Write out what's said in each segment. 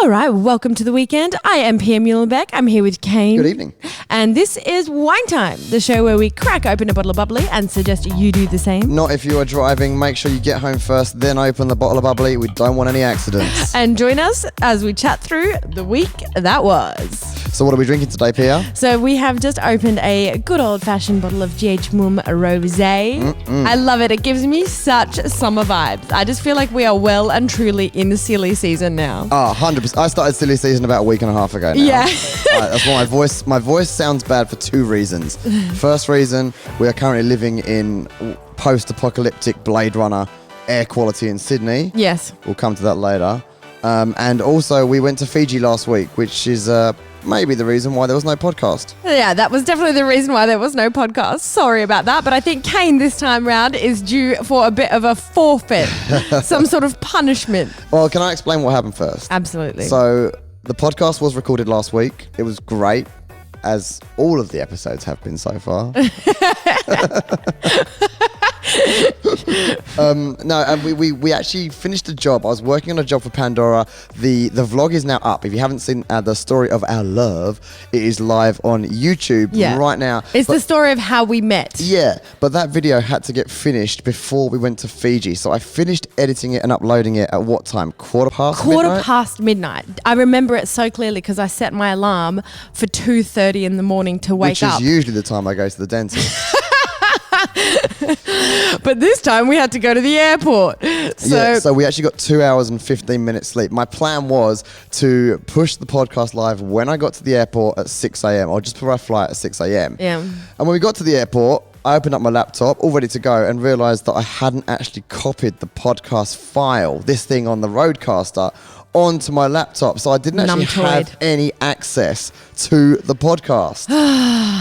All right, welcome to the weekend. I am Pia Muehlenbeck. I'm here with Kane. Good evening. And this is Wine Time, the show where we crack open a bottle of bubbly and suggest you do the same. Not if you are driving. Make sure you get home first, then open the bottle of bubbly. We don't want any accidents. And join us as we chat through the week that was. So what are we drinking today, Pia? So we have just opened a good old-fashioned bottle of GH Mumm Rosé. I love it. It gives me such summer vibes. I just feel like we are well and truly in silly season now. Oh, 100%. I started silly season about a week and a half ago now. Yeah. That's why my voice sounds bad for two reasons. First reason, we are currently living in post-apocalyptic Blade Runner air quality in Sydney. Yes. We'll come to that later. And also, we went to Fiji last week, which is maybe the reason why there was no podcast. Yeah, that was definitely the reason why there was no podcast. Sorry about that. But I think Kane this time round is due for a bit of a forfeit, some sort of punishment. Well, can I explain what happened first? Absolutely. So the podcast was recorded last week. It was great, as all of the episodes have been so far. We actually finished a job. I was working on a job for Pandora. The vlog is now up. If you haven't seen the story of our love, it is live on YouTube right now. It's the story of how we met. Yeah, but that video had to get finished before we went to Fiji. So I finished editing it and uploading it at what time? Quarter past midnight? I remember it so clearly because I set my alarm for 2:30 in the morning to wake up. Which is usually the time I go to the dentist. But this time we had to go to the airport. So we actually got 2 hours and 15 minutes sleep. My plan was to push the podcast live when I got to the airport at 6 a.m. or just before I fly at 6 a.m. Yeah. And when we got to the airport, I opened up my laptop, all ready to go, and realised that I hadn't actually copied the podcast file, this thing on the Roadcaster, onto my laptop. So I didn't actually have any access to the podcast.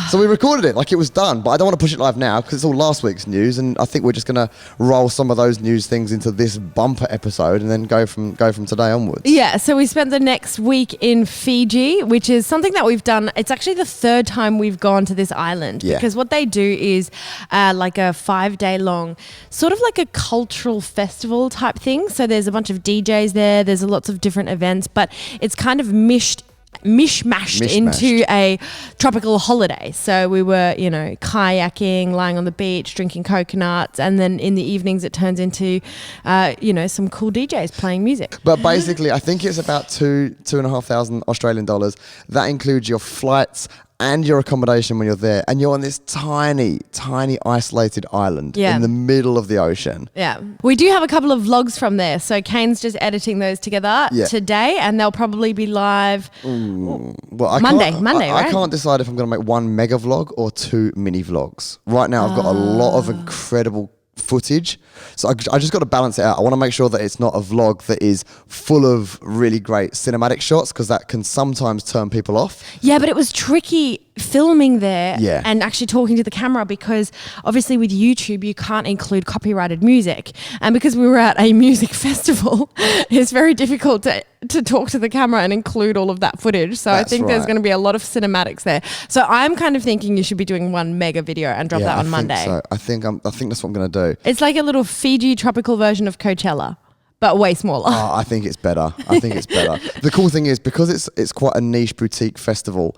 So we recorded it like it was done, but I don't want to push it live now because it's all last week's news, and I think we're just going to roll some of those news things into this bumper episode and then go from today onwards. Yeah, so we spent the next week in Fiji, which is something that we've done. It's actually the third time we've gone to this island because what they do is like a 5-day long, sort of like a cultural festival type thing. So there's a bunch of DJs there. There's lots of different events, but it's kind of mishmashed into a tropical holiday. So we were, kayaking, lying on the beach, drinking coconuts, and then in the evenings it turns into, some cool DJs playing music. But basically, I think it's about $2,500 Australian dollars. That includes your flights and your accommodation when you're there, and you're on this tiny, tiny isolated island in the middle of the ocean. Yeah. We do have a couple of vlogs from there, so Kane's just editing those together today, and they'll probably be live Monday, right? I can't decide if I'm going to make one mega vlog or 2 mini vlogs. Right now, I've got a lot of incredible footage, so I just got to balance it out. I want to make sure that it's not a vlog that is full of really great cinematic shots, because that can sometimes turn people off. Yeah, but it was tricky filming there and actually talking to the camera, because obviously with YouTube you can't include copyrighted music, and because we were at a music festival it's very difficult to talk to the camera and include all of that footage. So I think there's going to be a lot of cinematics there. So I'm kind of thinking you should be doing one mega video and drop that on Monday. So I think that's what I'm going to do. It's like a little Fiji tropical version of Coachella, but way smaller. Oh, I think it's better. The cool thing is, because it's quite a niche boutique festival,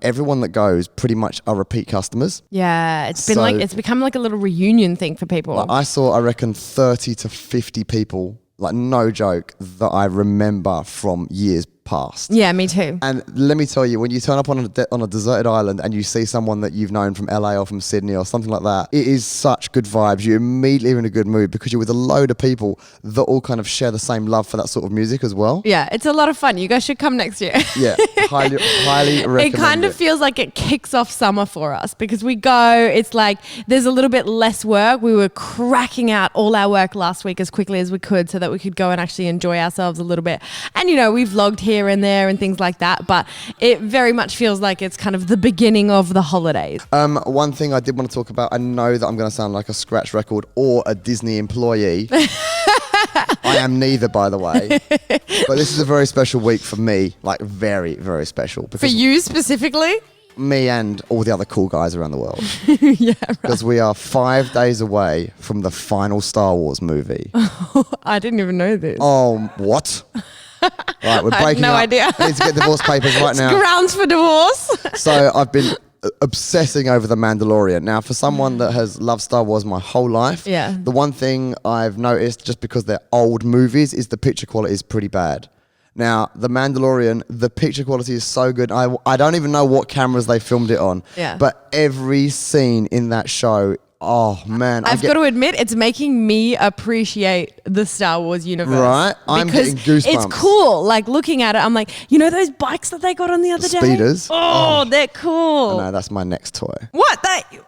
everyone that goes pretty much are repeat customers. Yeah, it's become like a little reunion thing for people. Like I saw, I reckon 30 to 50 people, like no joke, that I remember from years past. Yeah, me too. And let me tell you, when you turn up on a deserted island and you see someone that you've known from LA or from Sydney or something like that, it is such good vibes. You're immediately in a good mood because you're with a load of people that all kind of share the same love for that sort of music as well. Yeah, it's a lot of fun. You guys should come next year. Yeah, highly recommend it. Kind of feels like it kicks off summer for us because we go, it's like there's a little bit less work. We were cracking out all our work last week as quickly as we could so that we could go and actually enjoy ourselves a little bit. And we vlogged here and there and things like that, but it very much feels like it's kind of the beginning of the holidays. One thing I did want to talk about, I know that I'm going to sound like a scratch record or a Disney employee. I am neither, by the way. But this is a very special week for me, like very, very special. For you specifically? Me and all the other cool guys around the world. Yeah, right. Because we are 5 days away from the final Star Wars movie. I didn't even know this. Oh, what? Right, we're breaking no up. idea. I need to get divorce papers right now. Grounds for divorce. So I've been obsessing over The Mandalorian. Now, for someone that has loved Star Wars my whole life, the one thing I've noticed, just because they're old movies, is the picture quality is pretty bad. Now, The Mandalorian, the picture quality is so good. I don't even know what cameras they filmed it on. Yeah. But every scene in that show, oh man. I've got to admit, it's making me appreciate the Star Wars universe. Right? I'm getting goosebumps. It's cool. Like looking at it, I'm like, you know those bikes that they got on the other day? Speeders. Oh, they're cool. No, that's my next toy. What?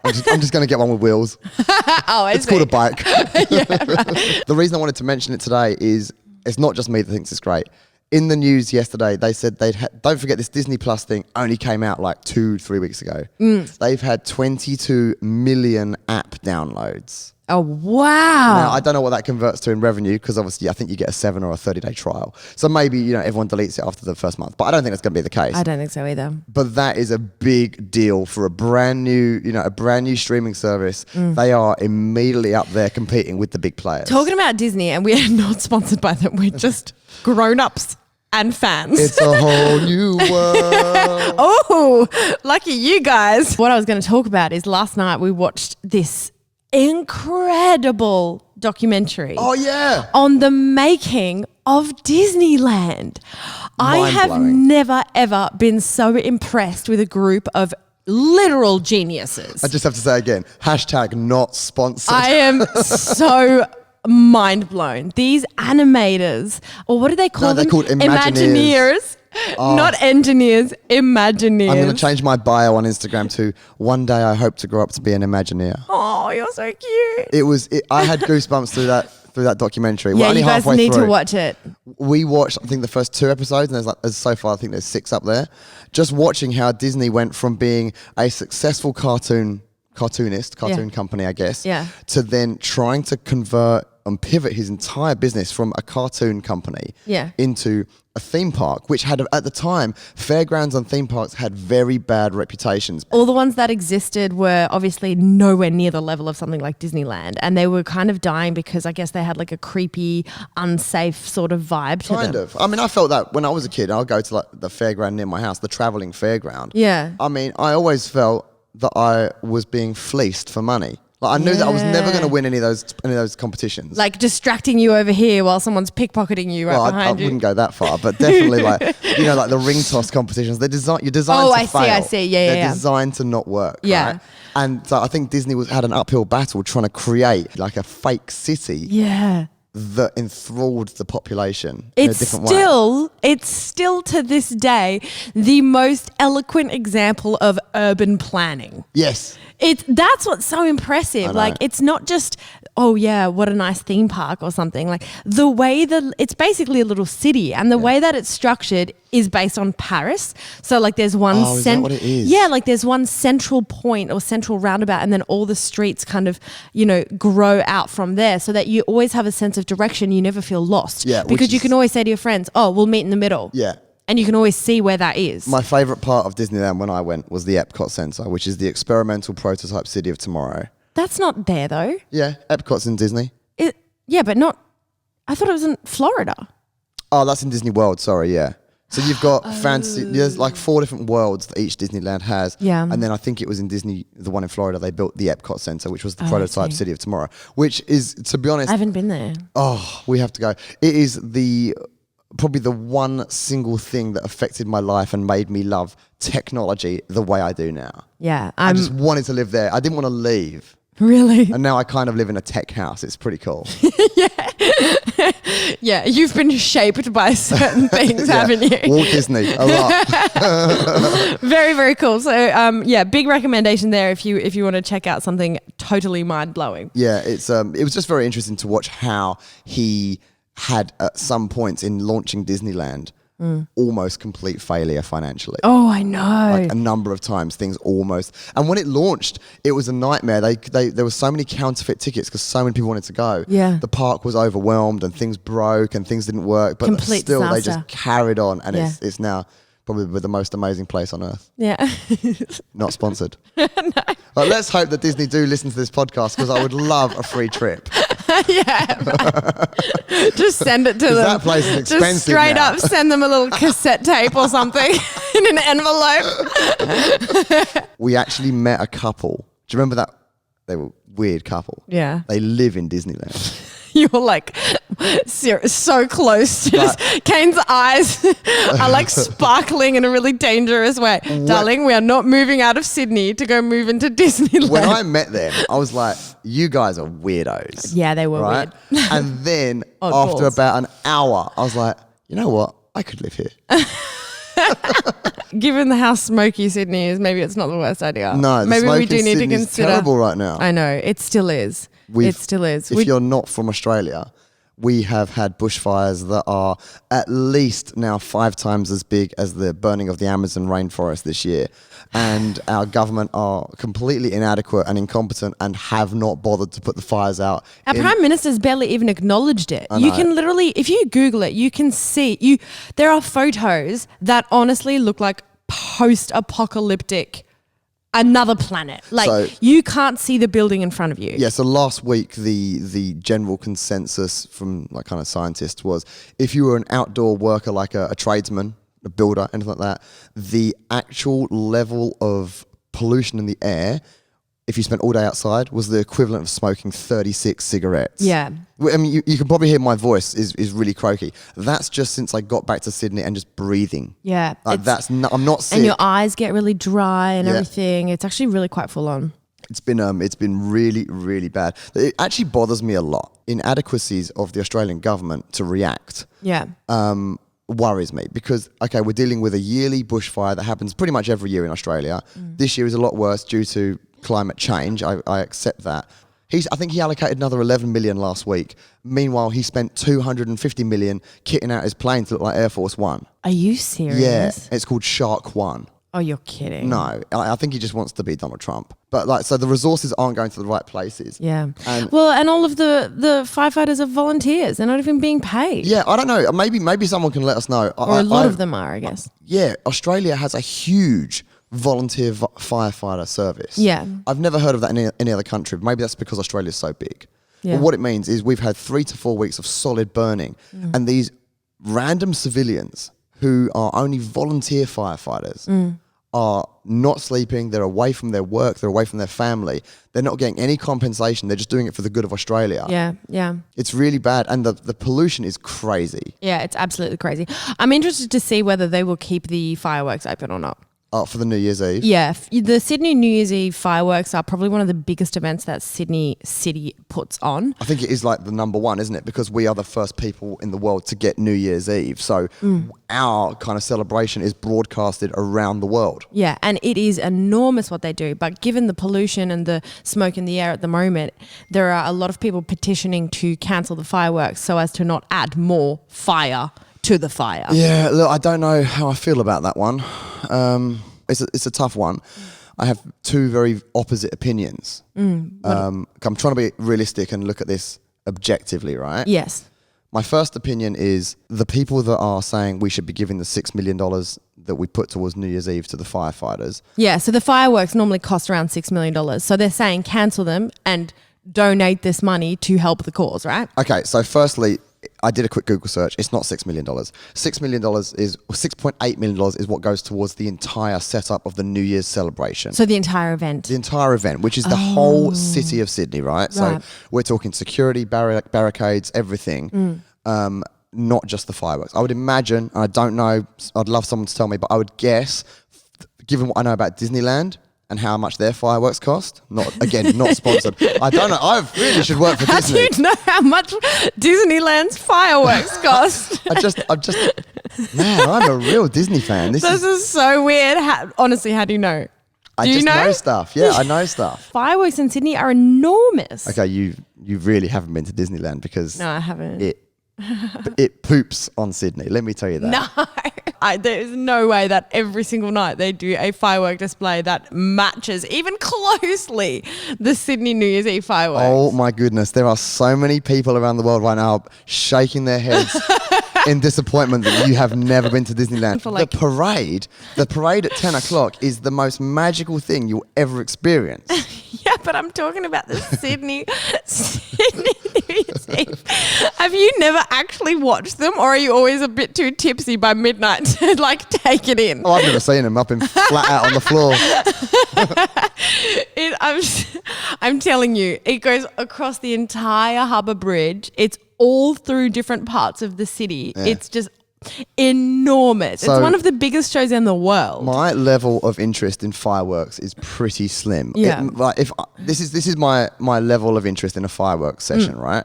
I'm just going to get one with wheels. It's called a bike. The reason I wanted to mention it today is it's not just me that thinks it's great. In the news yesterday, they said don't forget this Disney Plus thing only came out like 2-3 weeks ago. They've had 22 million app downloads. Oh, wow. Now, I don't know what that converts to in revenue because obviously I think you get a 7 or a 30-day trial. So maybe, everyone deletes it after the first month. But I don't think that's going to be the case. I don't think so either. But that is a big deal for a brand new streaming service. They are immediately up there competing with the big players. Talking about Disney, and we are not sponsored by them. We're just grown-ups and fans. It's a whole new world. Oh, lucky you guys. What I was going to talk about is last night we watched this incredible documentary. Oh, yeah. On the making of Disneyland. I have never, ever been so impressed with a group of literal geniuses. I just have to say again, hashtag not sponsored. I am so mind blown. These animators, or what do they call them? They're called Imagineers. Not engineers, Imagineers. I'm going to change my bio on Instagram to one day I hope to grow up to be an Imagineer. Oh, you're so cute. I had goosebumps through that documentary. Yeah, you guys need to watch it. We watched, I think, the first 2 episodes, and there's so far, I think there's 6 up there. Just watching how Disney went from being a successful cartoon company, I guess, to then trying to convert and pivot his entire business from a cartoon company into a theme park, which had, at the time, fairgrounds and theme parks had very bad reputations. All the ones that existed were obviously nowhere near the level of something like Disneyland, and they were kind of dying because I guess they had like a creepy, unsafe sort of vibe to them. Kind of. I mean, I felt that when I was a kid. I'll go to like the fairground near my house, the travelling fairground. Yeah. I mean, I always felt that I was being fleeced for money. Like I knew that I was never going to win any of those competitions. Like distracting you over here while someone's pickpocketing you behind you. I wouldn't go that far, but definitely like the ring toss competitions. You're designed to fail. I see. Yeah, They're designed to not work. Yeah. Right? And so I think Disney had an uphill battle trying to create like a fake city. Yeah. That enthralled the population in a different way. It's still to this day the most eloquent example of urban planning. Yes. That's what's so impressive. Like it's not just, oh yeah, what a nice theme park or something. Like the way it's basically a little city, and the way that it's structured is based on Paris. So like there's one is that what it is? Yeah, like there's one central point or central roundabout, and then all the streets kind of, grow out from there, so that you always have a sense of direction. You never feel lost. Yeah. Because you can always say to your friends, oh, we'll meet in the middle. Yeah. And you can always see where that is. My favourite part of Disneyland when I went was the Epcot Centre, which is the experimental prototype city of tomorrow. That's not there though. Yeah, Epcot's in Disney. But not, I thought it was in Florida. Oh, that's in Disney World, sorry, yeah. So you've got fantasy, there's like 4 different worlds that each Disneyland has. Yeah. And then I think it was in Disney, the one in Florida, they built the Epcot Centre, which was the prototype city of tomorrow, which is, to be honest. I haven't been there. Oh, we have to go. It is probably the one single thing that affected my life and made me love technology the way I do now. Yeah. I just wanted to live there. I didn't want to leave. Really? And now I kind of live in a tech house. It's pretty cool. Yeah, you've been shaped by certain things, haven't you? Walt Disney, a lot. Very, very cool. So, big recommendation there if you want to check out something totally mind-blowing. Yeah, it was just very interesting to watch how he had at some points in launching Disneyland almost complete failure financially. Oh, I know. Like a number of times things almost. And when it launched, it was a nightmare. There were so many counterfeit tickets because so many people wanted to go. Yeah. The park was overwhelmed and things broke and things didn't work. But Complete still, disaster. they just carried on, and it's now probably the most amazing place on earth. Yeah. Not sponsored. No. Let's hope that Disney do listen to this podcast, because I would love a free trip. Yeah. Right. Just send it to them. That place is expensive. Just straight now. up send them a little cassette tape or something in an envelope. We actually met a couple. Do you remember that? They were a weird couple. Yeah. They live in Disneyland. You're like so close to this. Kane's eyes are like sparkling in a really dangerous way. Darling, we are not moving out of Sydney to go move into Disneyland. When I met them, I was like, you guys are weirdos. Yeah, they were right? weird. And then Oddballs. after about an hour, I was like, you know what? I could live here. Given how smoky Sydney is, maybe it's not the worst idea. No, maybe we do need to Sydney's consider. terrible right now. I know, it still is. It still is. If you're not from Australia, we have had bushfires that are at least now 5 times as big as the burning of the Amazon rainforest this year. And our government are completely inadequate and incompetent and have not bothered to put the fires out. Our Prime Minister's barely even acknowledged it. You can literally, if you Google it, you can see, there are photos that honestly look like post-apocalyptic another planet. Like, so, you can't see the building in front of you. Yeah, so last week the general consensus from like kind of scientists was if you were an outdoor worker like a tradesman, a builder, anything like that, the actual level of pollution in the air, if you spent all day outside, was the equivalent of smoking 36 cigarettes. Yeah. I mean, you can probably hear my voice is really croaky. That's just since I got back to Sydney and just breathing. Yeah. Like I'm not sick. And your eyes get really dry and everything. It's actually really quite full on. It's been really, really bad. It actually bothers me a lot. Inadequacies of the Australian government to react. Yeah. Worries me because, okay, we're dealing with a yearly bushfire that happens pretty much every year in Australia. This year is a lot worse due to climate change. I accept that. I think he allocated another 11 million last week. Meanwhile, he spent 250 million kitting out his plane to look like Air Force One. Are you serious? Yeah, it's called Shark One. Oh, you're kidding. No, I think he just wants to be Donald Trump. But so the resources aren't going to the right places. Yeah. And all of the firefighters are volunteers. They're not even being paid. Yeah, I don't know. Maybe someone can let us know. Or a lot of them are, I guess. Yeah, Australia has a huge volunteer firefighter service. Yeah. I've never heard of that in any other country. Maybe that's because Australia's so big. Yeah. But what it means is we've had 3 to 4 weeks of solid burning. And these random civilians who are only volunteer firefighters are not sleeping. They're away from their work. They're away from their family. They're not getting any compensation. They're just doing it for the good of Australia. Yeah, yeah. It's really bad. And the pollution is crazy. Yeah, it's absolutely crazy. I'm interested to see whether they will keep the fireworks open or not. Oh, for the New Year's Eve? Yeah. The Sydney New Year's Eve fireworks are probably one of the biggest events that Sydney City puts on. I think it is like the number one, isn't it? Because we are the first people in the world to get New Year's Eve. So our kind of celebration is broadcasted around the world. Yeah, and it is enormous what they do. But given the pollution and the smoke in the air at the moment, there are a lot of people petitioning to cancel the fireworks so as to not add more fire to the fire. Yeah, look, I don't know how I feel about that one. It's a tough one. I have 2 very opposite opinions. I'm trying to be realistic and look at this objectively, right? Yes. My first opinion is the people that are saying we should be giving the $6 million that we put towards New Year's Eve to the firefighters. Yeah, so the fireworks normally cost around $6 million. So they're saying cancel them and donate this money to help the cause, right? Okay, so firstly, I did a quick Google search. It's not $6 million. $6.8 million is what goes towards the entire setup of the New Year's celebration. So the entire event. The entire event, which is the whole city of Sydney, right? So we're talking security, barricades, everything, not just the fireworks. I would imagine, and I don't know, I'd love someone to tell me, but I would guess, given what I know about Disneyland, and how much their fireworks cost. Not sponsored. I don't know. I really should work for Disney. How do you know how much Disneyland's fireworks cost? Man, I'm a real Disney fan. This is so weird. Honestly, how do you know? I just know stuff. Yeah, I know stuff. Fireworks in Sydney are enormous. Okay, you really haven't been to Disneyland because no, I haven't. It poops on Sydney. Let me tell you that. No. There is no way that every single night they do a firework display that matches even closely the Sydney New Year's Eve fireworks. Oh my goodness. There are so many people around the world right now shaking their heads in disappointment that you have never been to Disneyland. The parade at 10 o'clock is the most magical thing you'll ever experience. Yeah, but I'm talking about the Sydney New Year's Eve. Have you never actually watched them, or are you always a bit too tipsy by midnight to like take it in? Oh, I've never seen them up in flat out on the floor. I'm telling you, it goes across the entire Harbour Bridge. It's all through different parts of the city. Yeah. It's just enormous. So it's one of the biggest shows in the world. My level of interest in fireworks is pretty slim. Yeah. This is my level of interest in a fireworks session, right?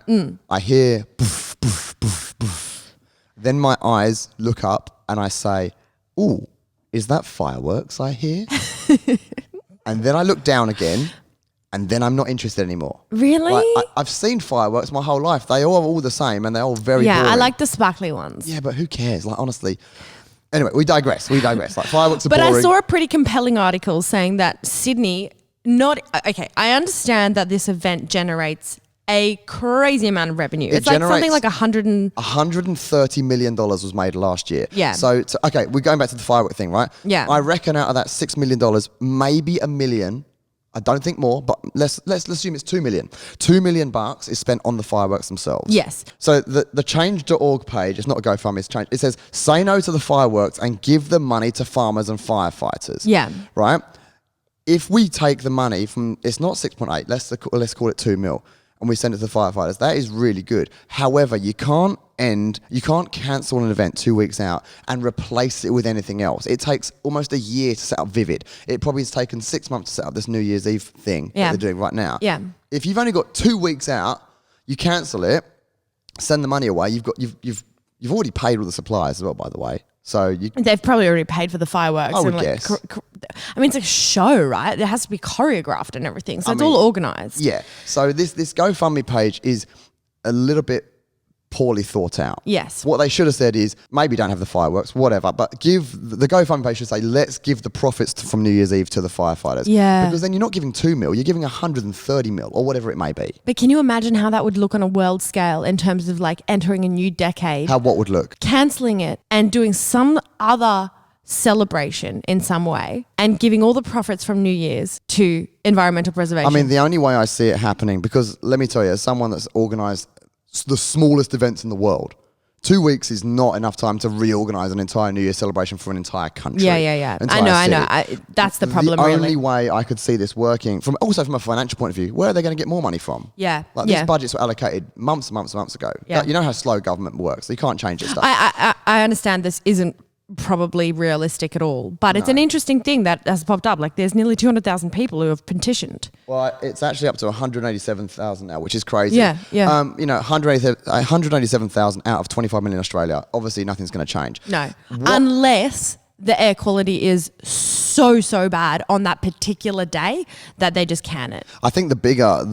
I hear poof, poof, poof, poof. Then my eyes look up and I say, "Ooh, is that fireworks I hear?" And then I look down again. And then I'm not interested anymore. Really? Like, I've seen fireworks my whole life. They are all the same and they're all very boring. I like the sparkly ones. Yeah, but who cares? Like, honestly. Anyway, we digress. Like, fireworks are boring. But I saw a pretty compelling article saying that Sydney, I understand that this event generates a crazy amount of revenue. It's like something like $130 million was made last year. Yeah. So, we're going back to the firework thing, right? Yeah. I reckon out of that $6 million, maybe $1 million, I don't think more, but let's assume it's $2 million. $2 million is spent on the fireworks themselves. Yes. So the change.org page, it's not a GoFundMe, it's change. It says, say no to the fireworks and give the money to farmers and firefighters. Yeah. Right? If we take the money from, it's not 6.8, let's call it 2 mil, and we send it to the firefighters, that is really good. However, you can't cancel an event 2 weeks out and replace it with anything else. It takes almost a year to set up Vivid. It probably has taken 6 months to set up this New Year's Eve thing that they're doing right now. Yeah. If you've only got 2 weeks out, you cancel it, send the money away. You've already paid all the suppliers as well, by the way. So they've probably already paid for the fireworks. I would guess. It's a show, right? It has to be choreographed and everything. So it's all organised. Yeah. So this GoFundMe page is a little bit poorly thought out. Yes. What they should have said is maybe don't have the fireworks, whatever, but give the GoFundMe page should say let's give the profits from New Year's Eve to the firefighters. Yeah. Because then you're not giving 2 mil, you're giving 130 mil or whatever it may be. But can you imagine how that would look on a world scale in terms of like entering a new decade? What would look? Cancelling it and doing some other celebration in some way and giving all the profits from New Year's to environmental preservation. I mean, the only way I see it happening, because let me tell you, as someone that's organised the smallest events in the world, 2 weeks is not enough time to reorganise an entire New Year celebration for an entire country. Yeah. I know. That's the problem, really. The only way I could see this working, from a financial point of view, where are they going to get more money from? Yeah. These budgets were allocated months ago. Yeah. You know how slow government works. So you can't change this stuff. I understand this isn't probably realistic at all, but it's an interesting thing that has popped up. Like there's nearly 200,000 people who have petitioned. Well, it's actually up to 187,000 now, which is crazy. Yeah. 187,000 out of 25 million in Australia. Obviously, nothing's going to change. No, unless the air quality is so bad on that particular day that they just can it. I think the bigger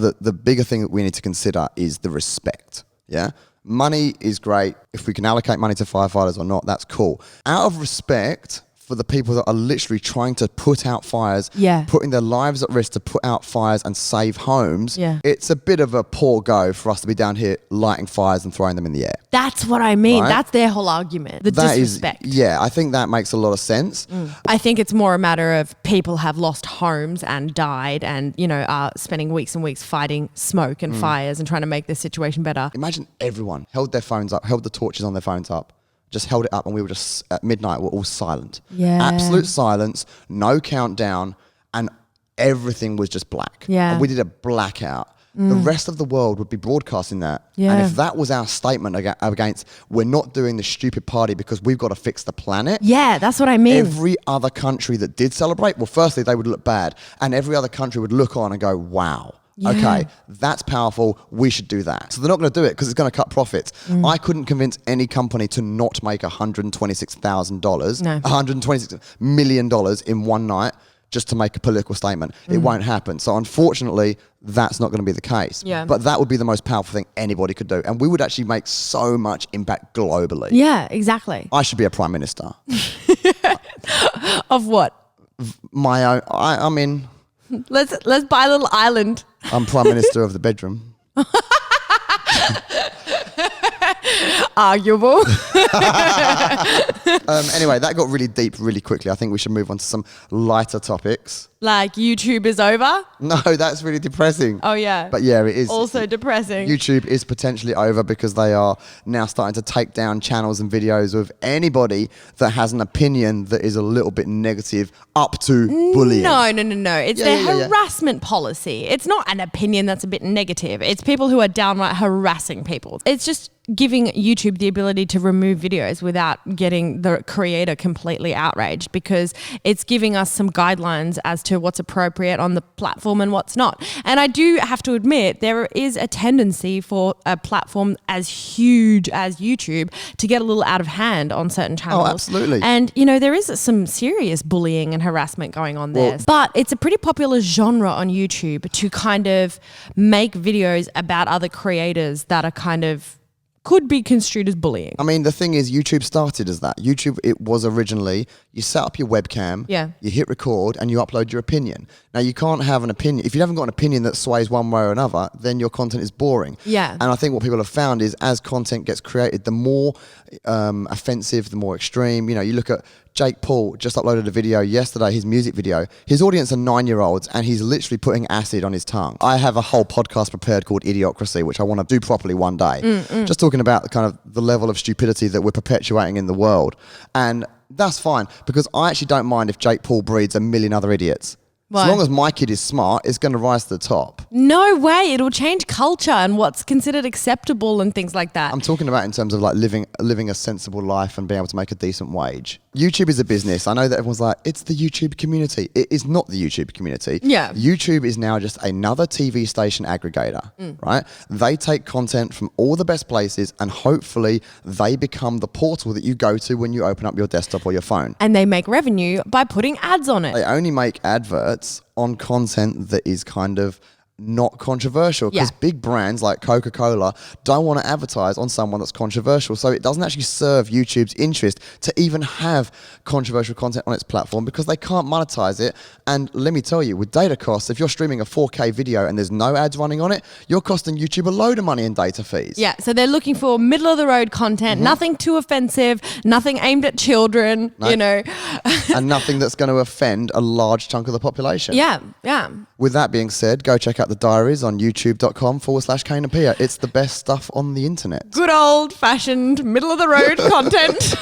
thing that we need to consider is the respect. Yeah. Money is great. If we can allocate money to firefighters or not, that's cool. Out of respect for the people that are literally trying to put out fires, putting their lives at risk to put out fires and save homes, it's a bit of a poor go for us to be down here lighting fires and throwing them in the air. That's what I mean. Right? That's their whole argument. The disrespect. I think that makes a lot of sense. I think it's more a matter of people have lost homes and died and, are spending weeks and weeks fighting smoke and fires and trying to make this situation better. Imagine everyone held their phones up, held the torches on their phones up, just held it up, and we were just at midnight, we're all silent. Yeah. Absolute silence, no countdown, and everything was just black. Yeah. And we did a blackout. The rest of the world would be broadcasting that. Yeah. And if that was our statement against, we're not doing the stupid party because we've got to fix the planet. Yeah, that's what I mean. Every other country that did celebrate, well, firstly, they would look bad. And every other country would look on and go, wow. Yeah. Okay, that's powerful. We should do that. So they're not going to do it because it's going to cut profits. I couldn't convince any company to not make $126 million in one night just to make a political statement. It won't happen. So unfortunately, that's not going to be the case. Yeah. But that would be the most powerful thing anybody could do. And we would actually make so much impact globally. Yeah, exactly. I should be a prime minister. Of what? My own. I mean... Let's buy a little island. I'm prime minister of the bedroom. Arguable. Anyway, that got really deep really quickly. I think we should move on to some lighter topics. Like YouTube is over? No, that's really depressing. Oh, yeah. But yeah, it is. Also depressing. YouTube is potentially over because they are now starting to take down channels and videos of anybody that has an opinion that is a little bit negative up to bullying. No. It's their harassment policy. It's not an opinion that's a bit negative. It's people who are downright harassing people. It's just giving YouTube the ability to remove videos without getting the creator completely outraged, because it's giving us some guidelines as to what's appropriate on the platform and what's not. And I do have to admit, there is a tendency for a platform as huge as YouTube to get a little out of hand on certain channels. Oh, absolutely. And, there is some serious bullying and harassment going on there. But it's a pretty popular genre on YouTube to kind of make videos about other creators that are kind of could be construed as bullying. I mean, the thing is, YouTube started as that. YouTube, it was originally, you set up your webcam, you hit record, and you upload your opinion. Now, you can't have an opinion. If you haven't got an opinion that sways one way or another, then your content is boring. Yeah. And I think what people have found is, as content gets created, the more offensive, the more extreme. You look at Jake Paul just uploaded a video yesterday, his music video. His audience are 9-year-olds, and he's literally putting acid on his tongue. I have a whole podcast prepared called Idiocracy, which I want to do properly one day. Just talking about the level of stupidity that we're perpetuating in the world. And that's fine, because I actually don't mind if Jake Paul breeds a million other idiots. As long as my kid is smart, it's going to rise to the top. No way. It'll change culture and what's considered acceptable and things like that. I'm talking about in terms of living a sensible life and being able to make a decent wage. YouTube is a business. I know that everyone's like, it's the YouTube community. It is not the YouTube community. Yeah. YouTube is now just another TV station aggregator, right? They take content from all the best places, and hopefully they become the portal that you go to when you open up your desktop or your phone. And they make revenue by putting ads on it. They only make adverts on content that is kind of not controversial, because big brands like Coca-Cola don't want to advertise on someone that's controversial. So it doesn't actually serve YouTube's interest to even have controversial content on its platform, because they can't monetize it. And let me tell you, with data costs, if you're streaming a 4K video and there's no ads running on it, you're costing YouTube a load of money in data fees. Yeah, so they're looking for middle of the road content, nothing too offensive, nothing aimed at children, and nothing that's going to offend a large chunk of the population. Yeah. With that being said, go check out the diaries on youtube.com/Kane and Pia. It's the best stuff on the internet. Good old fashioned middle of the road content.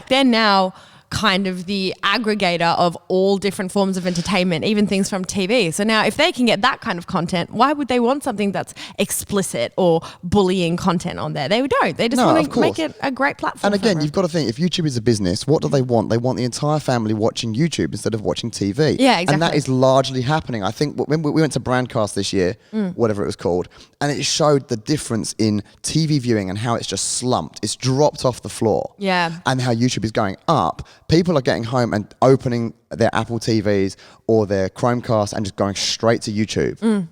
They're now kind of the aggregator of all different forms of entertainment, even things from TV. So now if they can get that kind of content, why would they want something that's explicit or bullying content on there? They don't. They just want to make it a great platform. And again, you've got to think, if YouTube is a business, what do they want? They want the entire family watching YouTube instead of watching TV. Yeah, exactly. And that is largely happening. I think when we went to Brandcast this year, whatever it was called, and it showed the difference in TV viewing and how it's just slumped. It's dropped off the floor. Yeah. And how YouTube is going up. People are getting home and opening their Apple TVs or their Chromecast and just going straight to YouTube.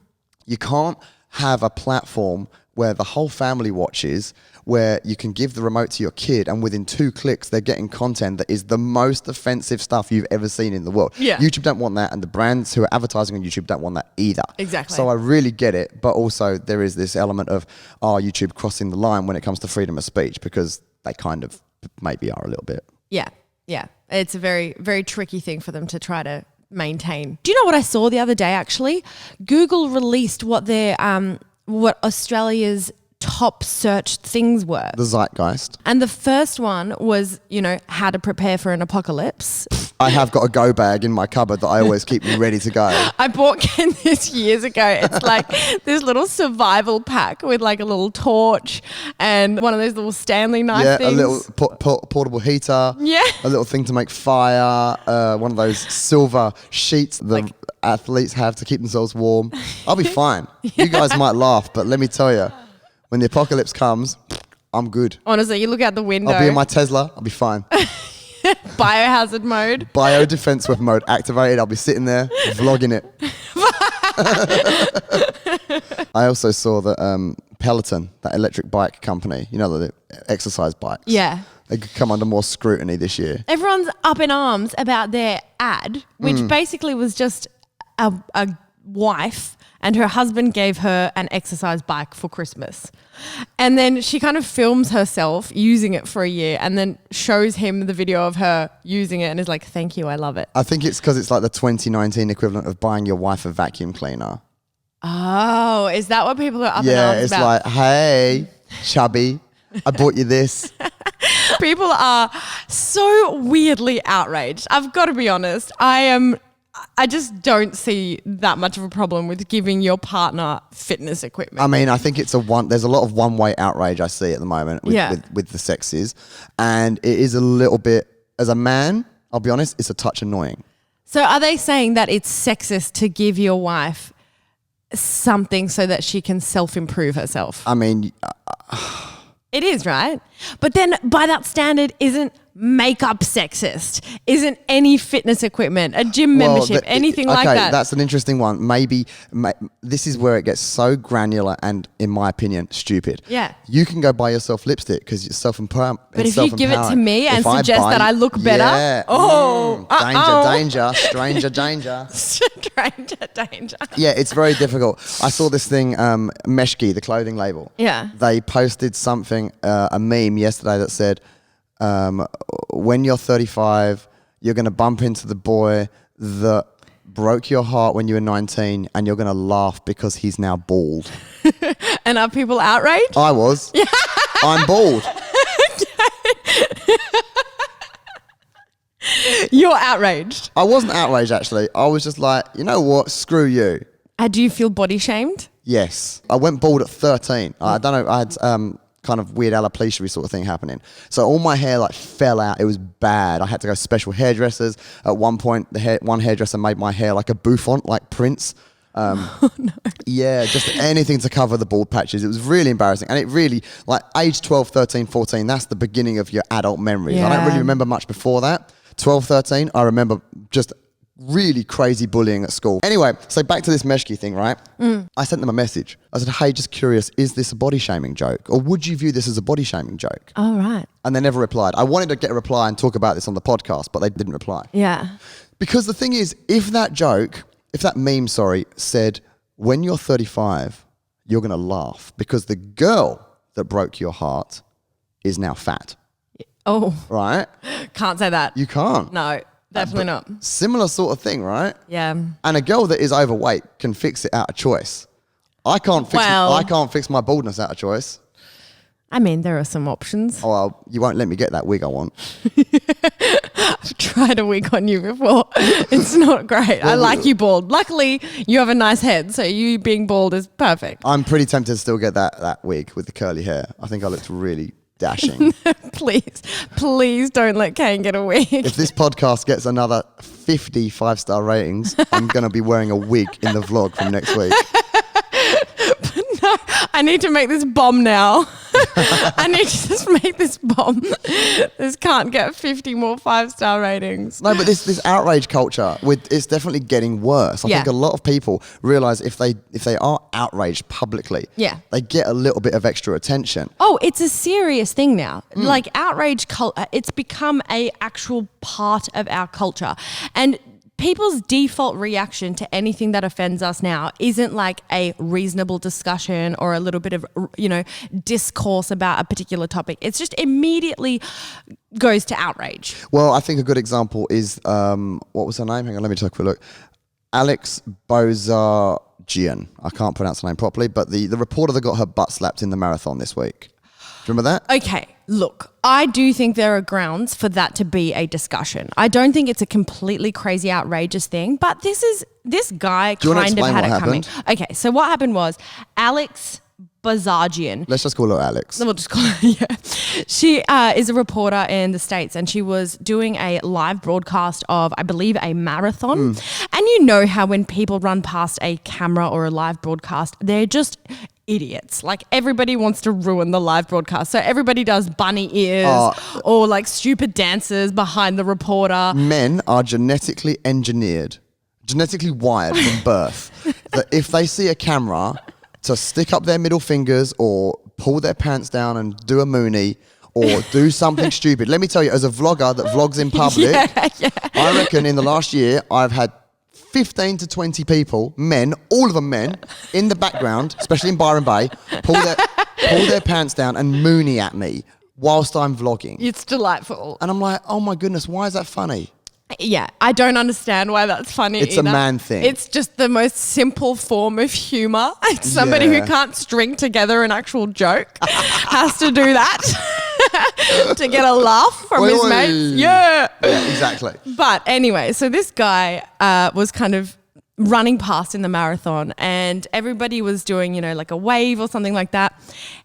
You can't have a platform where the whole family watches, where you can give the remote to your kid and within 2 clicks they're getting content that is the most offensive stuff you've ever seen in the world. Yeah. YouTube don't want that, and the brands who are advertising on YouTube don't want that either. Exactly. So I really get it, but also there is this element of, YouTube crossing the line when it comes to freedom of speech, because they kind of maybe are a little bit. Yeah. It's a very, very tricky thing for them to try to maintain. Do you know what I saw the other day, actually? Google released what Australia's top searched things were. The zeitgeist. And the first one was, how to prepare for an apocalypse. I have got a go bag in my cupboard that I always keep ready to go. I bought Ken this years ago. It's like this little survival pack with like a little torch and one of those little Stanley knife things. A little portable heater. Yeah. A little thing to make fire. One of those silver sheets that athletes have to keep themselves warm. I'll be fine. You guys might laugh, but let me tell you, when the apocalypse comes, I'm good. Honestly, you look out the window. I'll be in my Tesla. I'll be fine. Biohazard mode. Bio defense mode activated. I'll be sitting there vlogging it. I also saw that Peloton, that electric bike company, the exercise bikes. Yeah. They could come under more scrutiny this year. Everyone's up in arms about their ad, which basically was just a wife and her husband gave her an exercise bike for Christmas. And then she kind of films herself using it for a year and then shows him the video of her using it and is like, thank you, I love it. I think it's because it's like the 2019 equivalent of buying your wife a vacuum cleaner. Oh, is that what people are up in arms about? Yeah, it's like, hey, chubby, I bought you this. People are so weirdly outraged. I've got to be honest. I just don't see that much of a problem with giving your partner fitness equipment. I mean, I think there's a lot of one-way outrage I see at the moment with the sexes. And it is a little bit, as a man, I'll be honest, it's a touch annoying. So are they saying that it's sexist to give your wife something so that she can self-improve herself? I mean... It is, right? But then by that standard, isn't makeup sexist? Isn't any fitness equipment, a gym membership, anything like that? Okay, that's an interesting one. Maybe this is where it gets so granular and, in my opinion, stupid. Yeah. You can go buy yourself lipstick because you're self-empowered. But if you give it to me and suggest that I look better, danger, stranger danger. Stranger danger. Yeah, it's very difficult. I saw this thing, Meshki, the clothing label. Yeah. They posted something, a meme yesterday that said, when you're 35, you're going to bump into the boy that broke your heart when you were 19 and you're going to laugh because he's now bald. And are people outraged? I was. Yeah. I'm bald. You're outraged. I wasn't outraged, actually. I was just like, you know what? Screw you. Do you feel body shamed? Yes. I went bald at 13. I don't know. I had kind of weird alopecia sort of thing happening. So all my hair like fell out. It was bad. I had to go special hairdressers. At one point, one hairdresser made my hair like a bouffant, like Prince. Oh, no. Yeah, just anything to cover the bald patches. It was really embarrassing. And it really, like age 12, 13, 14, that's the beginning of your adult memories. Yeah. I don't really remember much before that. 12, 13, I remember just really crazy bullying at school. Anyway, so back to this Meshki thing, right? I sent them a message. I said, hey, just curious, is this a body shaming joke? Or would you view this as a body shaming joke? Oh, right. And they never replied. I wanted to get a reply and talk about this on the podcast, but they didn't reply. Yeah. Because the thing is, if that meme, said, when you're 35, you're going to laugh because the girl that broke your heart is now fat. Oh. Right? Can't say that. You can't. No, definitely not. Similar sort of thing, right? Yeah. And a girl that is overweight can fix it out of choice. I can't fix my baldness out of choice. I mean, there are some options. Oh, well, you won't let me get that wig I want. I've tried a wig on you before. It's not great. I like you bald. Luckily, you have a nice head, so you being bald is perfect. I'm pretty tempted to still get that wig with the curly hair. I think I looked really dashing. Please don't let Kane get a wig. If this podcast gets another 50 5-star ratings, I'm going to be wearing a wig in the vlog from next week. No, I need to make this bomb now. I need to just make this bomb. This can't get 50 more 5-star ratings. No, but this outrage culture, it's definitely getting worse. I think a lot of people realise if they are outraged publicly, they get a little bit of extra attention. Oh, it's a serious thing now. Like outrage culture, it's become a actual part of our culture. And people's default reaction to anything that offends us now isn't like a reasonable discussion or a little bit of, discourse about a particular topic. It's just immediately goes to outrage. Well, I think a good example is, what was her name? Hang on, let me take a look. Alex Bozargian. I can't pronounce her name properly, but the reporter that got her butt slapped in the marathon this week. Do you remember that? Okay, look, I do think there are grounds for that to be a discussion. I don't think it's a completely crazy, outrageous thing, but this guy kind of had it coming. Okay, so what happened was Alex Bozargian. Let's just call her Alex. We'll just call her, She is a reporter in the States and she was doing a live broadcast of, I believe, a marathon. And you know how when people run past a camera or a live broadcast, they're just idiots. Like everybody wants to ruin the live broadcast. So everybody does bunny ears or like stupid dances behind the reporter. Men are genetically engineered, genetically wired from birth that if they see a camera to stick up their middle fingers or pull their pants down and do a moonie or do something stupid. Let me tell you, as a vlogger that vlogs in public, I reckon in the last year I've had 15 to 20 people, men, all of them men, in the background, especially in Byron Bay, pull their pants down and moony at me whilst I'm vlogging. It's delightful. And I'm like, oh my goodness, why is that funny? Yeah, I don't understand why that's funny It's either. a man thing. It's just the most simple form of humour. It's somebody who can't string together an actual joke has to do that to get a laugh from his mates. Yeah, exactly. But anyway, so this guy was kind of running past in the marathon and everybody was doing, like a wave or something like that.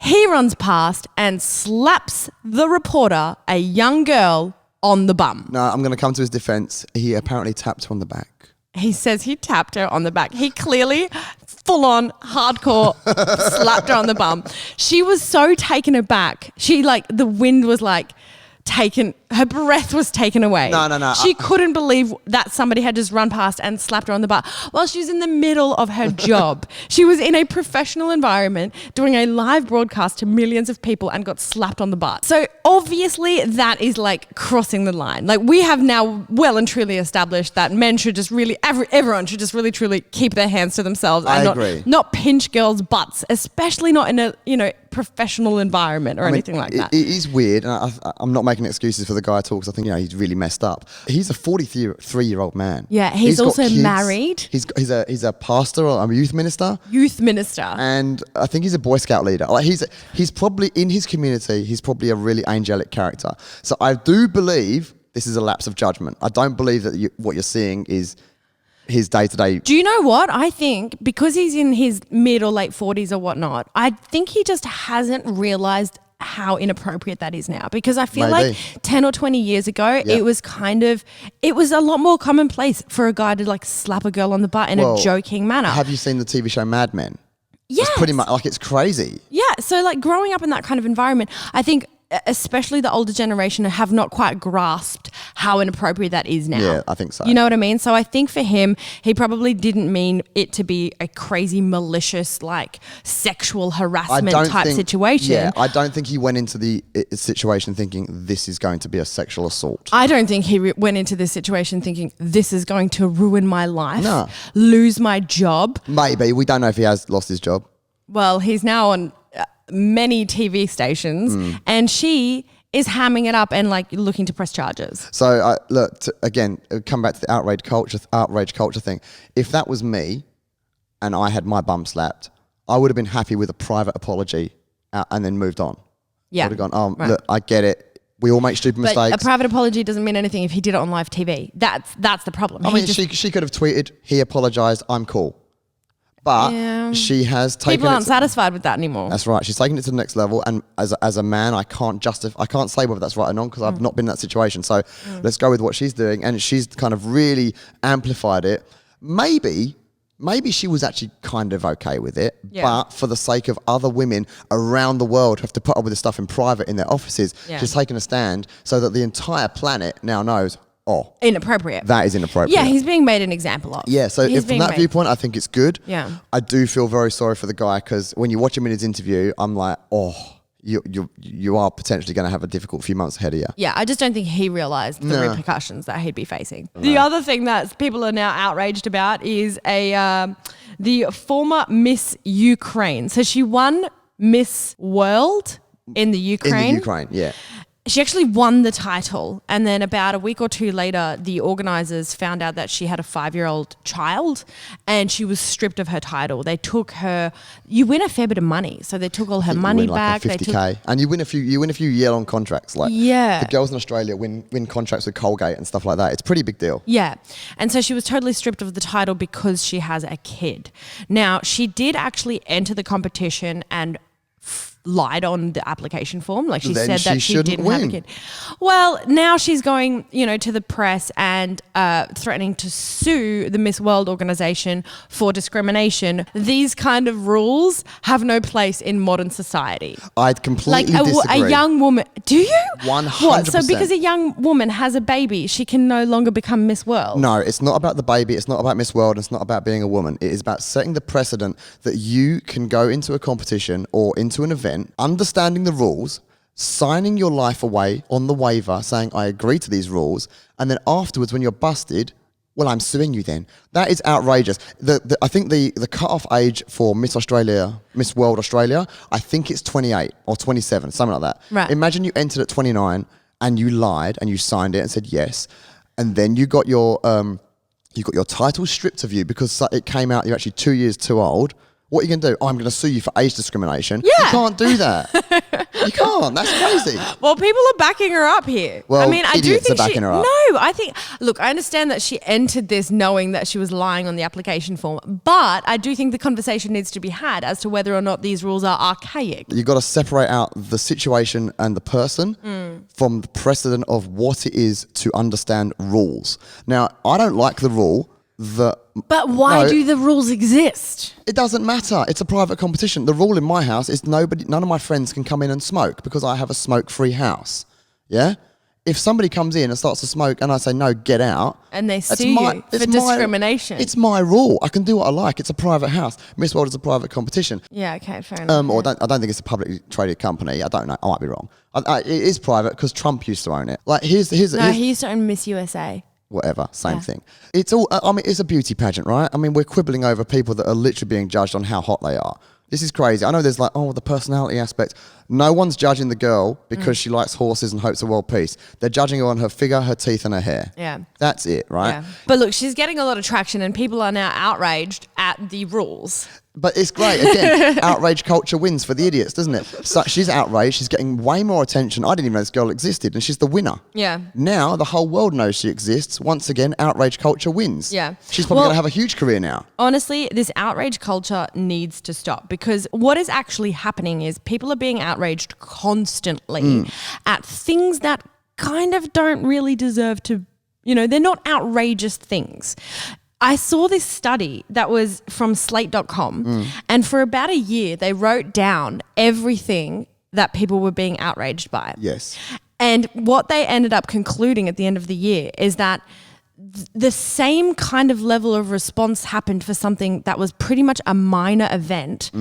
He runs past and slaps the reporter, a young girl, on the bum. No, I'm going to come to his defense. He apparently tapped her on the back. He says he tapped her on the back. He clearly, full on, hardcore, slapped her on the bum. She was so taken aback. The wind was her breath was taken away. No. She couldn't believe that somebody had just run past and slapped her on the butt while she was in the middle of her job. She was in a professional environment doing a live broadcast to millions of people and got slapped on the butt. So obviously that is crossing the line. We have now well and truly established that men should just really, everyone should just really truly keep their hands to themselves and not pinch girls' butts, especially not in a professional environment or anything like that. It is weird, and I'm not making excuses for the guy at all because I think he's really messed up. He's a 43-year-old man. Yeah, he's also got kids. Married. He's a pastor or a youth minister. And I think he's a Boy Scout leader. He's probably in his community. He's probably a really angelic character. So I do believe this is a lapse of judgment. I don't believe that what you're seeing is his day-to-day. Do you know what? I think because he's in his mid or late 40s or whatnot, I think he just hasn't realised how inappropriate that is now, because I feel like 10 or 20 years ago, it was a lot more commonplace for a guy to slap a girl on the butt in a joking manner. Have you seen the TV show Mad Men? Yes. It's pretty much it's crazy. Yeah. So growing up in that kind of environment, I think especially the older generation have not quite grasped how inappropriate that is now. Yeah, I think so. You know what I mean? So I think for him, he probably didn't mean it to be a crazy, malicious, sexual harassment type situation. Yeah, I don't think he went into the situation thinking this is going to be a sexual assault. I don't think he went into this situation thinking this is going to ruin my life, lose my job. Maybe. We don't know if he has lost his job. Well, he's now on many TV stations and she is hamming it up and looking to press charges. So look, again, come back to the outrage culture thing. If that was me and I had my bum slapped, I would have been happy with a private apology and then moved on. Yeah. I would have gone, look, I get it. We all make stupid mistakes. A private apology doesn't mean anything if he did it on live TV. That's the problem. She could have tweeted, he apologised, I'm cool. But she has taken people aren't satisfied with that anymore. That's right. She's taken it to the next level, and as a man, I can't say whether that's right or not because I've not been in that situation. So let's go with what she's doing, and she's kind of really amplified it. Maybe she was actually kind of okay with it, but for the sake of other women around the world who have to put up with this stuff in private in their offices, she's taken a stand so that the entire planet now knows. Oh, inappropriate. That is inappropriate. Yeah, he's being made an example of. Yeah, so from that viewpoint, I think it's good. Yeah. I do feel very sorry for the guy because when you watch him in his interview, I'm like, you are potentially going to have a difficult few months ahead of you. Yeah, I just don't think he realised the repercussions that he'd be facing. No. The other thing that people are now outraged about is the former Miss Ukraine. So she won Miss World in the Ukraine. In the Ukraine, yeah. She actually won the title, and then about a week or two later, the organisers found out that she had a 5-year-old child and she was stripped of her title. They took her. You win a fair bit of money, so they took all her money back. Like $50K, and you win a few year-long contracts. The girls in Australia win contracts with Colgate and stuff like that. It's a pretty big deal. Yeah, and so she was totally stripped of the title because she has a kid. Now she did actually enter the competition and lied on the application form. She said that she didn't have a kid. Well, now she's going, to the press and threatening to sue the Miss World organisation for discrimination. These kind of rules have no place in modern society. I'd completely disagree. A young woman, do you? 100%. What? So because a young woman has a baby, she can no longer become Miss World? No, it's not about the baby. It's not about Miss World. It's not about being a woman. It is about setting the precedent that you can go into a competition or into an event, understanding the rules, signing your life away on the waiver saying I agree to these rules, and then afterwards when you're busted, well, I'm suing you then. That is outrageous. I think the cut-off age for Miss World Australia, I think it's 28 or 27, something like that. Right. Imagine you entered at 29 and you lied and you signed it and said yes, and then you got your title stripped of you because it came out you're actually 2 years too old. What are you going to do? Oh, I'm going to sue you for age discrimination. Yeah. You can't do that. You can't. That's crazy. Well, people are backing her up here. Well, I mean, I do idiots think are backing her up. No, I think. Look, I understand that she entered this knowing that she was lying on the application form, but I do think the conversation needs to be had as to whether or not these rules are archaic. You've got to separate out the situation and the person from the precedent of what it is to understand rules. Now, I don't like the rule that. But why do the rules exist? It doesn't matter. It's a private competition. The rule in my house is none of my friends can come in and smoke because I have a smoke-free house. Yeah? If somebody comes in and starts to smoke and I say, no, get out. And they sue you for discrimination. It's my rule. I can do what I like. It's a private house. Miss World is a private competition. Yeah, okay, fair enough. I don't think it's a publicly traded company. I don't know. I might be wrong. It is private because Trump used to own it. Like, here's he used to own Miss USA. Whatever, same thing. It's all, it's a beauty pageant, right? I mean, we're quibbling over people that are literally being judged on how hot they are. This is crazy. I know there's the personality aspect. No one's judging the girl because she likes horses and hopes for world peace. They're judging her on her figure, her teeth, and her hair. Yeah. That's it, right? Yeah. But look, she's getting a lot of traction and people are now outraged at the rules. But it's great. Again, outrage culture wins for the idiots, doesn't it? So she's outraged. She's getting way more attention. I didn't even know this girl existed, and she's the winner. Yeah. Now the whole world knows she exists. Once again, outrage culture wins. Yeah. She's probably going to have a huge career now. Honestly, this outrage culture needs to stop because what is actually happening is people are being outraged constantly at things that kind of don't really deserve to, they're not outrageous things. I saw this study that was from slate.com and for about a year they wrote down everything that people were being outraged by. Yes. And what they ended up concluding at the end of the year is that the same kind of level of response happened for something that was pretty much a minor event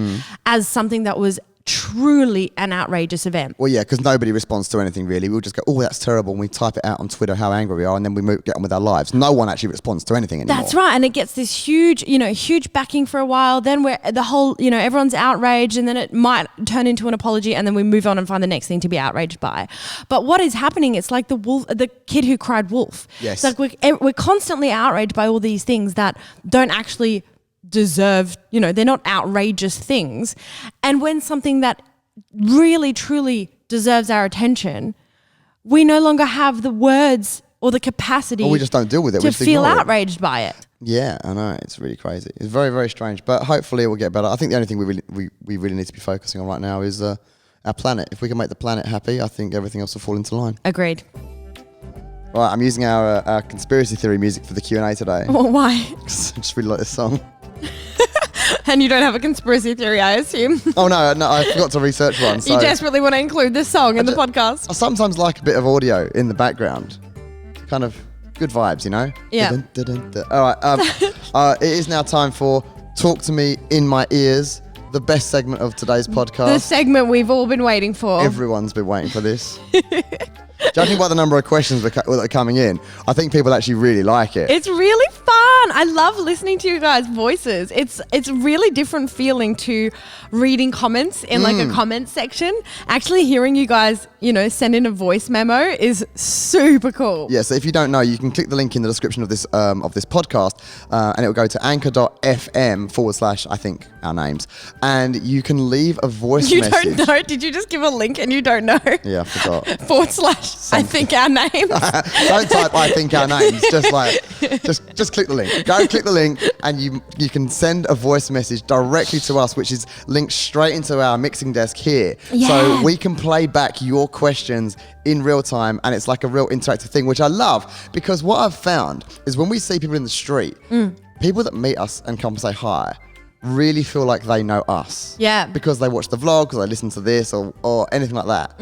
as something that was truly an outrageous event. Well, yeah, because nobody responds to anything really. We'll just go, oh, that's terrible, and we type it out on Twitter how angry we are, and then we get on with our lives. No one actually responds to anything anymore. That's right, and it gets this huge backing for a while. Then everyone's outraged, and then it might turn into an apology, and then we move on and find the next thing to be outraged by. But what is happening? It's like the kid who cried wolf. Yes. It's like we're constantly outraged by all these things that don't actually deserve, they're not outrageous things. And when something that really, truly deserves our attention, we no longer have the words or the capacity we just don't deal with it. to feel outraged by it. Yeah, I know. It's really crazy. It's very, very strange. But hopefully it will get better. I think the only thing we really need to be focusing on right now is our planet. If we can make the planet happy, I think everything else will fall into line. Agreed. All right, I'm using our conspiracy theory music for the Q&A today. Well, why? I just really like this song. And you don't have a conspiracy theory, I assume. Oh, no, I forgot to research one. So you desperately want to include this song in the podcast. I sometimes like a bit of audio in the background. Kind of good vibes, Yeah. Dun, dun, dun, dun. All right, it is now time for Talk to Me in My Ears, the best segment of today's podcast. The segment we've all been waiting for. Everyone's been waiting for this. Judging by the number of questions that are coming in, I think people actually really like it. It's really fun. I love listening to you guys' voices. It's a really different feeling to reading comments in like a comment section. Actually hearing you guys, send in a voice memo is super cool. Yeah, so if you don't know, you can click the link in the description of this podcast and it will go to anchor.fm/ I think our names, and you can leave a voice message. You don't know? Did you just give a link and you don't know? Yeah, I forgot. / I think our names. Don't type I think our names. Just click the link. Go click the link and you can send a voice message directly to us, which is linked straight into our mixing desk here. Yeah. So we can play back your questions in real time, and it's like a real interactive thing, which I love, because what I've found is when we see people in the street, people that meet us and come say hi really feel like they know us. Yeah. Because they watch the vlog, or they listen to this or anything like that.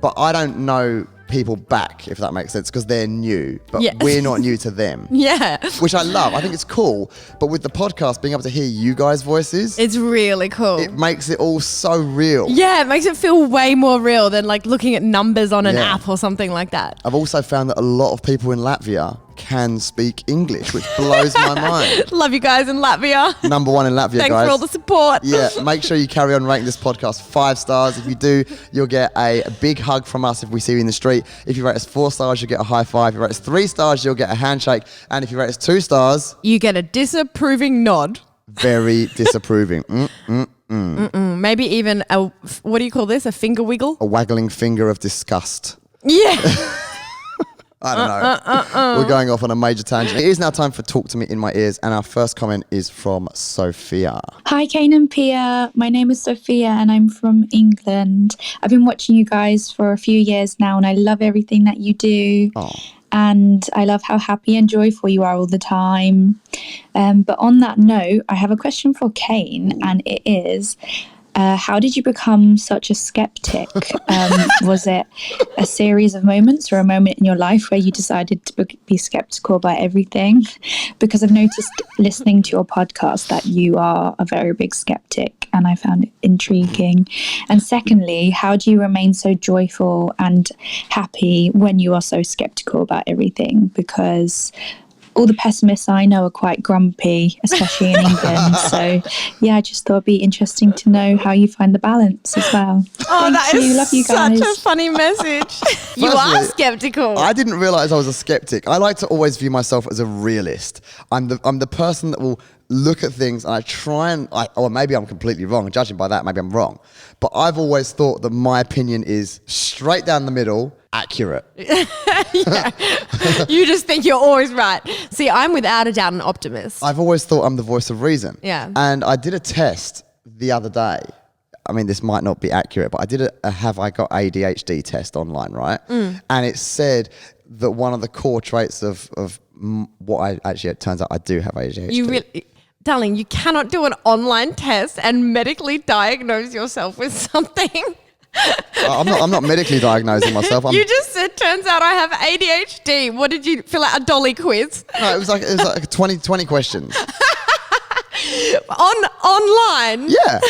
But I don't know people back, if that makes sense, because they're new, but we're not new to them. Yeah. Which I love. I think it's cool. But with the podcast, being able to hear you guys' voices, it's really cool. It makes it all so real. Yeah, it makes it feel way more real than like looking at numbers on an app or something like that. I've also found that a lot of people in Latvia can speak English, which blows my mind. Love you guys in Latvia. Number 1 in Latvia, Thanks guys. for all the support. Yeah, make sure you carry on rating this podcast 5 stars. If you do, you'll get a big hug from us if we see you in the street. If you rate us 4 stars, you'll get a high five. If you rate us 3 stars, you'll get a handshake. And if you rate us 2 stars, you get a disapproving nod. Very disapproving. Maybe even a, what do you call this? A finger wiggle? A waggling finger of disgust. Yeah. I don't know. We're going off on a major tangent. It is now time for Talk to Me in My Ears, and our first comment is from Sophia. Hi, Kane and Pia. My name is Sophia, and I'm from England. I've been watching you guys for a few years now, and I love everything that you do. Oh. And I love how happy and joyful you are all the time. But on that note, I have a question for Kane, and it is, how did you become such a skeptic? Was it a series of moments or a moment in your life where you decided to be skeptical about everything? Because I've noticed listening to your podcast that you are a very big skeptic, and I found it intriguing. And secondly, how do you remain so joyful and happy when you are so skeptical about everything? Because all the pessimists I know are quite grumpy, especially in England. So, yeah, I just thought it'd be interesting to know how you find the balance as well. Oh, that is Love you guys. such a funny message. You are skeptical. I didn't realise I was a skeptic. I like to always view myself as a realist. I'm the person that will look at things and I try and, or maybe I'm completely wrong. Judging by that, maybe I'm wrong. But I've always thought that my opinion is straight down the middle, accurate. You just think you're always right. See, I'm without a doubt an optimist. I've always thought I'm the voice of reason. Yeah. And I did a test the other day. I mean, this might not be accurate, but I did a have I got ADHD test online, right? And it said that one of the core traits of what I actually, it turns out I do have ADHD. Darling, you cannot do an online test and medically diagnose yourself with something. I'm not medically diagnosing myself. You just said, turns out I have ADHD. What did you fill out? A dolly quiz? No, it was like 20 questions. Online? Yeah.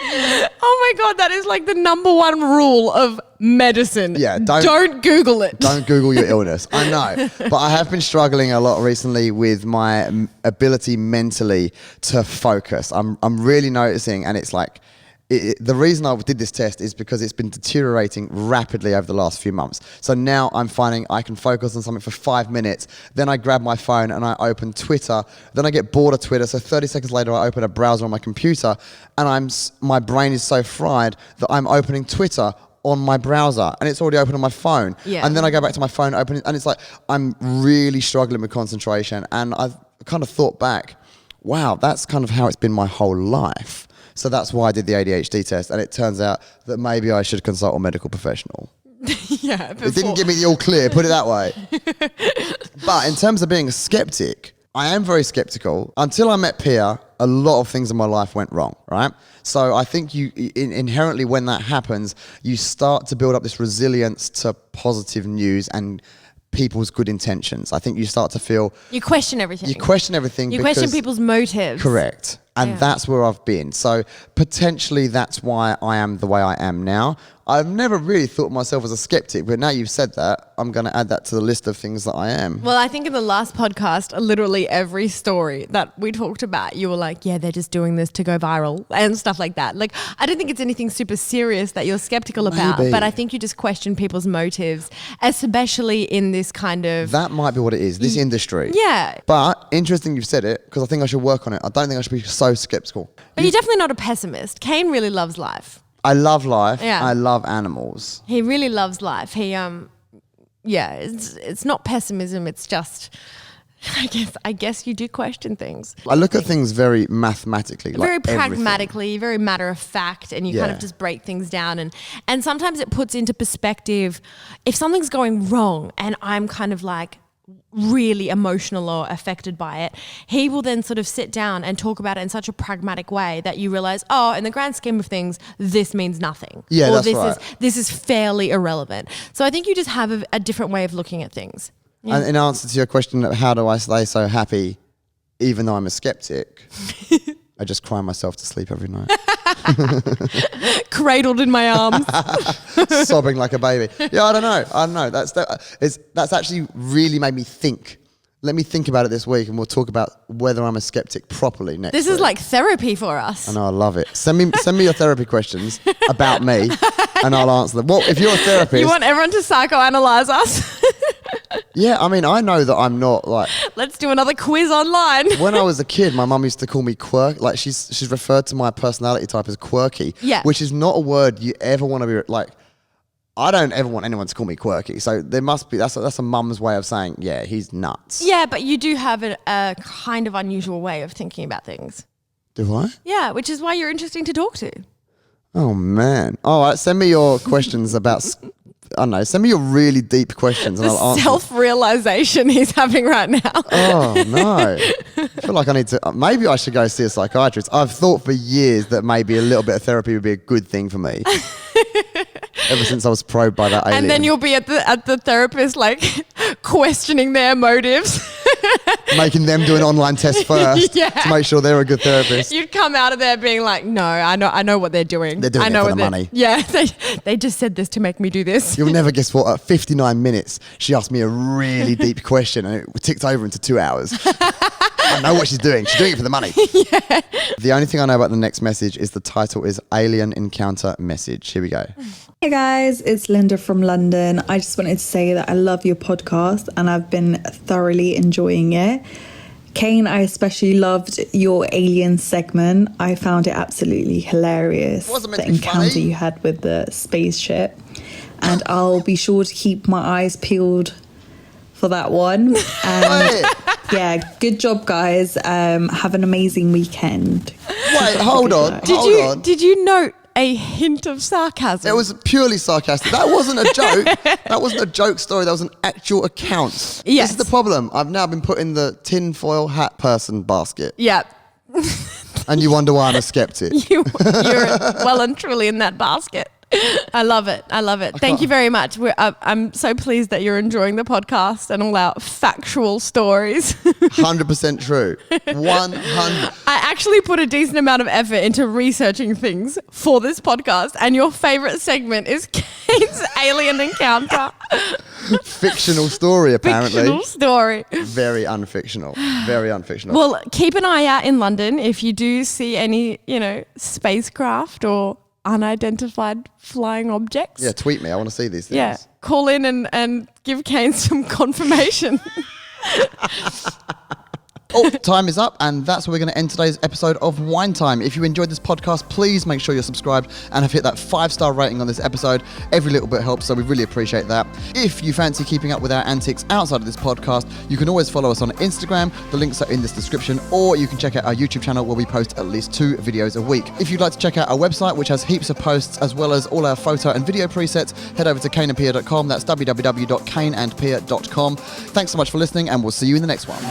Oh my God, that is like the number 1 rule of medicine. Yeah, don't Google it. Don't Google your illness. I know. But I have been struggling a lot recently with my ability mentally to focus. I'm really noticing, and it's like, the reason I did this test is because it's been deteriorating rapidly over the last few months. So now I'm finding I can focus on something for 5 minutes, then I grab my phone and I open Twitter, then I get bored of Twitter, so 30 seconds later I open a browser on my computer, and my brain is so fried that I'm opening Twitter on my browser and it's already open on my phone. Yeah. And then I go back to my phone, open it, and it's like I'm really struggling with concentration. And I've kind of thought back, wow, that's kind of how it's been my whole life. So that's why I did the ADHD test, and it turns out that maybe I should consult a medical professional. Yeah, it didn't give me the all clear, put it that way. But in terms of being a skeptic, I am very skeptical. Until I met Pia, a lot of things in my life went wrong, right? So I think you inherently, when that happens, you start to build up this resilience to positive news and people's good intentions. I think you start to feel... You question everything. You question everything. You question people's motives. Correct. And that's where I've been. So potentially that's why I am the way I am now. I've never really thought of myself as a skeptic, but now you've said that, I'm going to add that to the list of things that I am. Well, I think in the last podcast, literally every story that we talked about, you were like, yeah, they're just doing this to go viral and stuff like that. Like, I don't think it's anything super serious that you're skeptical about, but I think you just question people's motives, especially in this kind of... That might be what it is, this industry. Yeah. But interesting you've said it, because I think I should work on it. I don't think I should be so skeptical. But you're definitely not a pessimist. Kane really loves life. I love life. Yeah. I love animals. He really loves life. He, it's not pessimism. It's just, I guess you do question things. I look at things very mathematically. Very like pragmatically, very matter of fact, and you kind of just break things down. And sometimes it puts into perspective, if something's going wrong and I'm kind of like, really emotional or affected by it, he will then sort of sit down and talk about it in such a pragmatic way that you realize, oh, in the grand scheme of things, this means nothing. Yeah, or that's right. This is fairly irrelevant. So I think you just have a different way of looking at things. Yeah. And in answer to your question, how do I stay so happy even though I'm a skeptic? I just cry myself to sleep every night. Cradled in my arms. Sobbing like a baby. Yeah, I don't know. That's actually really made me think. Let me think about it this week, and we'll talk about whether I'm a skeptic properly next week. This is like therapy for us. I know, I love it. Send me your therapy questions about me, and I'll answer them. Well, if you're a therapist... You want everyone to psychoanalyze us? Yeah, I mean, I know that I'm not like... Let's do another quiz online. When I was a kid, my mum used to call me quirky. Like, she's referred to my personality type as quirky. Yeah. Which is not a word you ever want to be... Like, I don't ever want anyone to call me quirky. So there must be... That's a mum's way of saying, yeah, he's nuts. Yeah, but you do have a kind of unusual way of thinking about things. Do I? Yeah, which is why you're interesting to talk to. Oh, man. All right, send me your questions about... I don't know, send me your really deep questions and I'll answer. Self-realization he's having right now. Oh, no. I feel like I need to... Maybe I should go see a psychiatrist. I've thought for years that maybe a little bit of therapy would be a good thing for me. Ever since I was probed by that alien. And then you'll be at the therapist, like, questioning their motives. Making them do an online test first to make sure they're a good therapist. You'd come out of there being like, no, I know what they're doing. They're doing it for the money. Yeah, they just said this to make me do this. You'll never guess what, at 59 minutes, she asked me a really deep question and it ticked over into 2 hours. I know what she's doing. She's doing it for the money. Yeah. The only thing I know about the next message is the title is Alien Encounter Message. Here we go. Hey guys, it's Linda from London. I just wanted to say that I love your podcast and I've been thoroughly enjoying it. Kane, I especially loved your alien segment. I found it absolutely hilarious, the encounter you had with the spaceship. And I'll be sure to keep my eyes peeled for that one. And yeah, good job, guys. Have an amazing weekend. Wait, hold on. Did you note a hint of sarcasm? It was purely sarcastic. That wasn't a joke. That wasn't a joke story. That was an actual account. Yes. This is the problem. I've now been put in the tinfoil hat person basket. Yeah. And you wonder why I'm a skeptic. You're well and truly in that basket. I love it. Thank you very much. I'm so pleased that you're enjoying the podcast and all our factual stories. 100% true. 100. I actually put a decent amount of effort into researching things for this podcast, and your favorite segment is Kane's alien encounter. Fictional story, apparently. Fictional story. Very unfictional. Very unfictional. Well, keep an eye out in London if you do see any, spacecraft or unidentified flying objects. Yeah, tweet me. I want to see these things. Yeah, call in and give Kane some confirmation. Oh, time is up, and that's where we're going to end today's episode of Wine Time. If you enjoyed this podcast, please make sure you're subscribed and have hit that 5-star rating on this episode. Every little bit helps, so we really appreciate that. If you fancy keeping up with our antics outside of this podcast, you can always follow us on Instagram. The links are in this description, or you can check out our YouTube channel where we post at least 2 videos a week. If you'd like to check out our website, which has heaps of posts as well as all our photo and video presets, head over to kaneandpia.com. That's www.kaneandpia.com. Thanks so much for listening, and we'll see you in the next one.